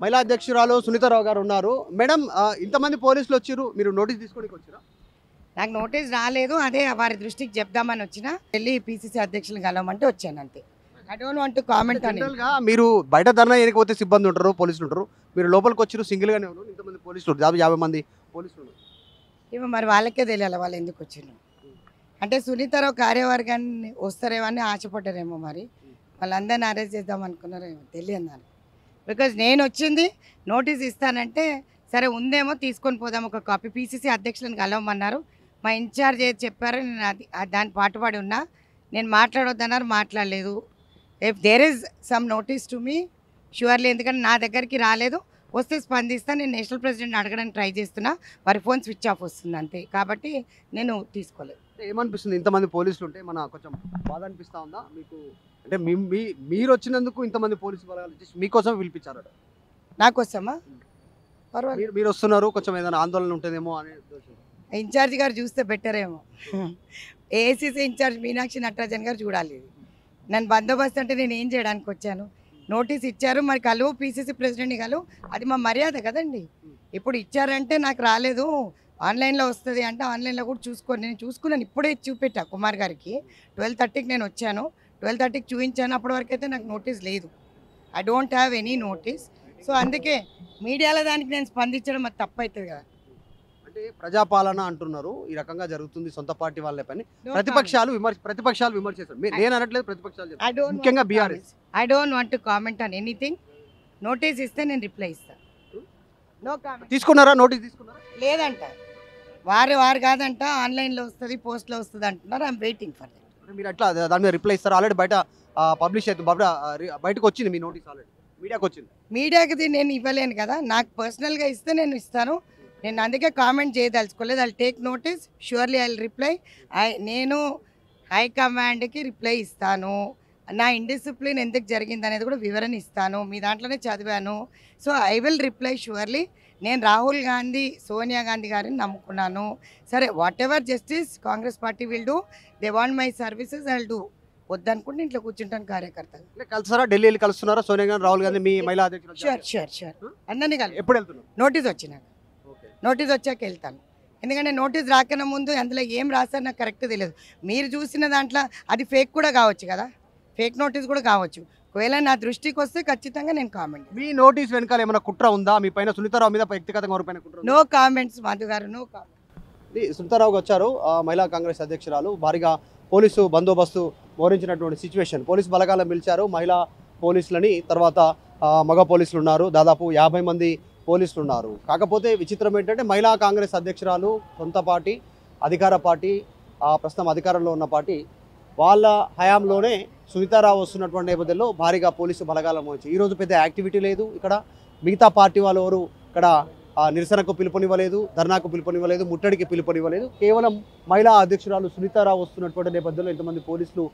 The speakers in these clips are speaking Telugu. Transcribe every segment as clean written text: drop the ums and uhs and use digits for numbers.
మహిళా అధ్యక్షురాలు సునీతారావు గారు ఉన్నారు. మేడం, ఇంతమంది పోలీసులు వచ్చారు, మీరు నోటీస్ తీసుకోవడానికి వచ్చారా? నాకు నోటీస్ రాలేదు, అదే వారి దృష్టికి చెప్దామని వచ్చిన. వెళ్ళి పీసీసీ అధ్యక్షులు కలవమంటే వచ్చాను అంతే. I don't want to comment అని. జనరల్గా మీరు బయట ధర్నా ఎనకపోతే సిబ్బంది ఉంటారు, పోలీసులు ఉంటారు, మీరు లోపలికి వచ్చారు సింగిల్గానే ఉన్నారు, ఇంతమంది పోలీసులు, 50 మంది పోలీసులు ఉన్నారు. ఇవి మరి వాళ్ళకే తెలియాలి వాళ్ళు ఎందుకు వచ్చిండ్రు. అంటే సునీతారావు కార్యవర్గాన్ని వస్తారేమో అని ఆశపడ్డారేమో, మరి వాళ్ళందరినీ అరెస్ట్ చేద్దాం అనుకున్నారేమో తెలియదు నాకు. బికాజ్ నేను వచ్చింది నోటీస్ ఇస్తానంటే సరే ఉందేమో తీసుకొని పోదాం ఒక కాపీ. పీసీసీ అధ్యక్షులను కలవమన్నారు, మా ఇన్ఛార్జ్ ఏది చెప్పారో నేను దాని పాటుపడి ఉన్నా. నేను మాట్లాడొద్దన్నారు, మాట్లాడలేదు. If there is some notice to me surely, ఎందుకంటే నా దగ్గరికి రాలేదు, వస్తే స్పందిస్తా. నేను నేషనల్ ప్రెసిడెంట్ అడగడానికి ట్రై చేస్తున్నా, వారి ఫోన్ స్విచ్ ఆఫ్ వస్తుంది అంతే. కాబట్టి నేను తీసుకోలేదు. ఏమనిపిస్తుంది ఇంతమంది పోలీసులు ఉంటే? మన కొంచెం బాధ అనిపిస్తూ ఉందా మీకు? అంటే మీరు వచ్చినందుకు ఇంతమంది పోలీసు బలగాలు మీకోసం పిలిపించారు, నాకోసమా? పర్వాలేదు, మీరు వస్తున్నారు, కొంచెం ఏదైనా ఆందోళన ఉంటుందేమో అనే ఉద్దేశం. ఇన్ఛార్జ్ గారు చూస్తే బెటర్ ఏమో. ఏఐసీసీ ఇన్ఛార్జ్ మీనాక్షి నటరాజన్ గారు చూడాలి. నన్ను బందోబస్తు అంటే నేను ఏం చేయడానికి వచ్చాను? నోటీస్ ఇచ్చారు, మరి కలువు, పీసీసీ ప్రెసిడెంట్ని కలువు, అది మా మర్యాద కదండి. ఇప్పుడు ఇచ్చారంటే నాకు రాలేదు, ఆన్లైన్లో వస్తుంది అంటే ఆన్లైన్లో కూడా చూసుకోండి. నేను చూసుకున్నాను, ఇప్పుడే చూపెట్టా కుమార్ గారికి. 12:30కి నేను వచ్చాను, 12:30కి చూపించాను. అప్పటి వరకు అయితే నాకు నోటీస్ లేదు. I don't have any notice. So అందుకే మీడియాలో దానికి నేను స్పందించడం అది తప్పు అవుతుంది కదా. అంటే ప్రజాపాలన అంటున్నారు, ఈ రకంగా జరుగుతుంది సొంత పార్టీ వాళ్ళే పని. ప్రతిపక్షాలు విమర్శిస్తారు, నేను అనట్లేదు, ప్రతిపక్షాలు ముఖ్యంగా BRS. I don't want to comment on anything. Notice ఇస్తే నేను రిప్లై ఇస్తాను. No comment. తీసుకున్నారా? నోటీస్ తీసుకున్నారా? లేదంట, వారు కాదంట, ఆన్లైన్లో వస్తుంది, పోస్ట్లో వస్తుంది అంటున్నారు. I'm waiting for that. మీరు అట్లా దాని మీద రిప్లై ఇస్తారు? ఆల్రెడీ బయట పబ్లిష్ అవుతుంది, బయటకు వచ్చింది మీ నోటీస్, ఆల్రెడీ మీడియాకి వచ్చింది. మీడియాకి నేను ఇవ్వలేను కదా, నాకు పర్సనల్గా ఇస్తే నేను ఇస్తాను. నేను అందుకే కామెంట్ చేయదలుచుకోలేదు. I take notice, surely I reply. నేను హైకమాండ్కి రిప్లై ఇస్తాను. నా ఇండిసిప్లిన్ ఎందుకు జరిగింది అనేది కూడా వివరణ ఇస్తాను. మీ దాంట్లోనే చదివాను. So I will reply surely. నేను రాహుల్ గాంధీ, సోనియా గాంధీ గారిని నమ్ముకున్నాను. సరే, what ever justice Congress party will do, they want my services, I will do. వద్దనుకుంటే ఇంట్లో కూర్చుంటాను కార్యకర్తలు. కలిసారా? ఢిల్లీ కలుస్తున్నారా సోనియా గాంధీ, రాహుల్ గాంధీ, మీ మహిళా అధ్యక్షులు? షూర్ అందరినీ కలిసి. ఎప్పుడు వెళ్తున్నారు? నోటీస్ వచ్చినాక, నోటీస్ వచ్చాక వెళ్తాను. ఎందుకంటే నోటీస్ రాకన్నా ముందు అందులో ఏం రాశారు నాకు కరెక్ట్ తెలియదు. మీరు చూసిన దాంట్లో అది ఫేక్ కూడా కావచ్చు కదా, ఫేక్ నోటీస్ కూడా కావచ్చు. ఒకవేళ నా దృష్టికి వస్తే ఖచ్చితంగా నేను కామెంట్. మీ నోటీస్ వెనకాల ఏమైనా కుట్ర ఉందా? మీ పైన సునీతారావు మీద వ్యక్తిగతంగా ఎవరిపైన కుట్ర? నో కామెంట్స్ మధు గారు, నో కామెంట్స్. సునీతారావు వచ్చారు, మహిళా కాంగ్రెస్ అధ్యక్షురాలు. భారీగా పోలీసు బందోబస్తు మోహరించినటువంటి సిచ్యువేషన్. పోలీసు బలగాలను పిలిచారు, మహిళా పోలీసులని, తర్వాత మగ పోలీసులు ఉన్నారు, దాదాపు 50 మంది పోలీసులు ఉన్నారు. కాకపోతే విచిత్రం ఏంటంటే మహిళా కాంగ్రెస్ అధ్యక్షురాలు, సొంత పార్టీ, అధికార పార్టీ, ప్రస్తుతం అధికారంలో ఉన్న పార్టీ, వాళ్ళ హయాంలోనే సునీతారావు వస్తున్నటువంటి నేపథ్యంలో భారీగా పోలీసు బలగాలను మోహించి ఈరోజు పెద్ద యాక్టివిటీ లేదు ఇక్కడ. మిగతా పార్టీ వాళ్ళు ఎవరు ఇక్కడ నిరసనకు పిలుపునివ్వలేదు, ధర్నాకు పిలుపునివ్వలేదు, ముట్టడికి పిలుపునివ్వలేదు. కేవలం మహిళా అధ్యక్షురాలు సునీతారావు వస్తున్నటువంటి నేపథ్యంలో ఇంతమంది పోలీసులు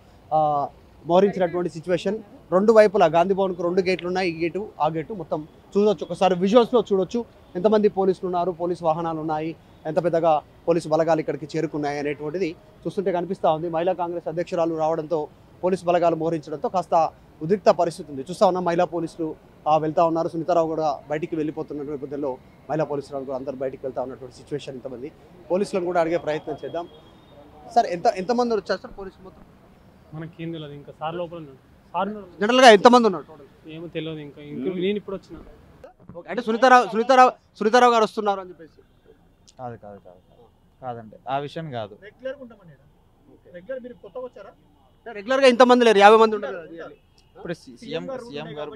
మోహరించినటువంటి సిచ్యువేషన్. రెండు వైపులా గాంధీ భవన్కు 2 గేట్లు ఉన్నాయి, ఈ గేటు ఆ గేటు. మొత్తం చూడొచ్చు, ఒకసారి విజువల్స్లో చూడొచ్చు ఎంతమంది పోలీసులు ఉన్నారు, పోలీసు వాహనాలు ఉన్నాయి, ఎంత పెద్దగా పోలీసు బలగాలు ఇక్కడికి చేరుకున్నాయి అనేటువంటిది చూస్తుంటే కనిపిస్తూ ఉంది. మహిళా కాంగ్రెస్ అధ్యక్షురాలు రావడంతో పోలీసు బలగాలు మోహరించడంతో కాస్త ఉద్రిక్త పరిస్థితి ఉంది. చూస్తూ ఉన్నాం, మహిళా పోలీసులు వెళ్తూ ఉన్నారు. సునీతారావు కూడా బయటికి వెళ్ళిపోతున్న నేపథ్యంలో మహిళా పోలీసులు కూడా అందరూ బయటికి వెళ్తూ ఉన్నటువంటి సిచ్యువేషన్. ఇంతమంది పోలీసులను కూడా అడిగే ప్రయత్నం చేద్దాం. సార్, ఎంతమంది వచ్చారు సార్ పోలీసులు మొత్తం? మనకి ఏం తెలియదు, ఇంకా సార్ లోపల జనరల్గా ఎంతమంది ఉన్నారు టోటల్? ఏమో తెలియదు, ఇంకా నేను ఇప్పుడు వచ్చిన. అంటే సునీతారావు గారు వస్తున్నారు అని చెప్పేసి? కాదండి, ఆ విషయం కాదు. రెగ్యులర్గా ఇంతమంది లేరు, 50 మంది ఉంటారు. ఇప్పుడు సీఎం గారు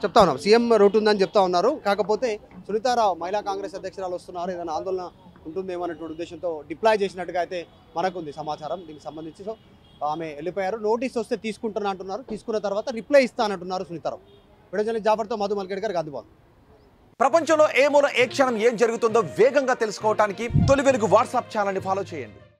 చెప్తా ఉన్నాం, సీఎం రూట్ ఉందని చెప్తా ఉన్నారు. కాకపోతే సునీతారావు మహిళా కాంగ్రెస్ అధ్యక్షురాలు వస్తున్నారు, ఏదైనా ఆందోళన ఉంటుందేమో అనేటువంటి ఉద్దేశంతో డిప్లాయ్ చేసినట్టుగా అయితే మనకుంది సమాచారం దీనికి సంబంధించి. సో ఆమె వెళ్ళిపోయారు. నోటీస్ వస్తే తీసుకుంటున్నా అంటున్నారు, తీసుకున్న తర్వాత రిప్లై ఇస్తానంటున్నారు సునీతారావు. విడజల్లి జాఫర్తో మధు మల్కేడ్ గారు, గాంధీ భవన్. ప్రపంచంలో ఏ మూల ఏ క్షణం ఏం జరుగుతుందో వేగంగా తెలుసుకోవడానికి తొలి వెలుగు వాట్సాప్ ఛానల్ని ఫాలో చేయండి.